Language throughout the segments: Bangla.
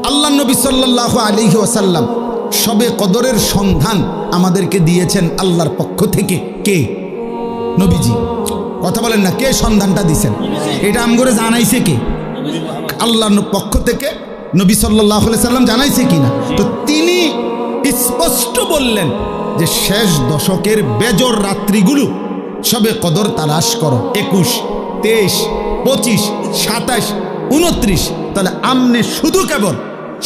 আল্লাহ নবী সাল্লাল্লাহু আলাইহি ওয়াসাল্লাম শবে কদরের সন্ধান আমাদেরকে দিয়েছেন আল্লাহর পক্ষ থেকে। কে? নবীজি। কথা বলেন না, কে সন্ধানটা দিয়েছেন? এটা আমগরে জানাইছে কে? আল্লাহর পক্ষ থেকে নবী সাল্লাল্লাহু আলাইহি সাল্লাম জানাইছে কিনা? তো তিনি স্পষ্ট বললেন যে শেষ দশকের বেজর রাত্রিগুলো শবে কদর তালাশ করো। 21, 23, 25, 27, 29। তাহলে আমনে শুধু কেবল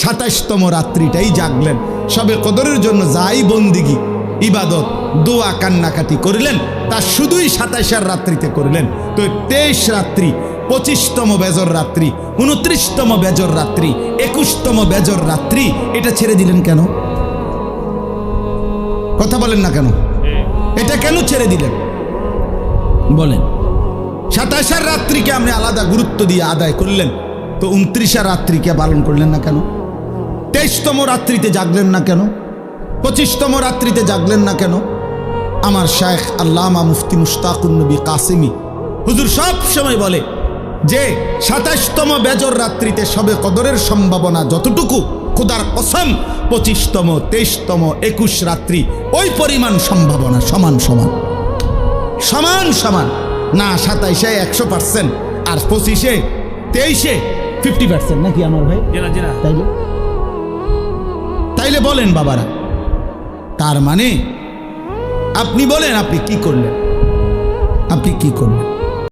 27তম রাত্রিটাই জাগলেন। শবে কদরের জন্য যাই বন্দিগি ইবাদত দোয়া কান্নাকাটি করিলেন তা শুধুই 27 রাত্রিতে করলেন। তো 23 রাত্রি, 25তম বেজর রাত্রি, 29তম বেজর রাত্রি, 21তম বেজর রাত্রি এটা ছেড়ে দিলেন কেন? কথা বলেন না কেন? এটা কেন ছেড়ে দিলেন বলেন? 27 রাত্রিকে আপনি আলাদা গুরুত্ব দিয়ে আদায় করলেন, তো 29 রাত্রিকে পালন করলেন না কেন? 23তম রাত্রিতে জাগলেন না কেন? 25তম রাত্রিতে জাগলেন না কেন? আমার শায়েখ আল্লামা মুফতি মুশতাকুন নবী কাসেমি হুজুর সব সময় বলে যে 27তম বেজর রাত্রিতে শবে কদরের সম্ভাবনা যতটুকু, খোদার কসম 25তম, 23তম, 21 রাত্রি ওই পরিমাণ সম্ভাবনা সমান সমান সমান সমান না। 27-এ 100% আর 25-এ 23-এ 50% নাকি আমার ভাই? তাইলে বলেন বাবারা, তার মানে আপনি বলেন আপনি কি করলেন? আপনি কি করলেন?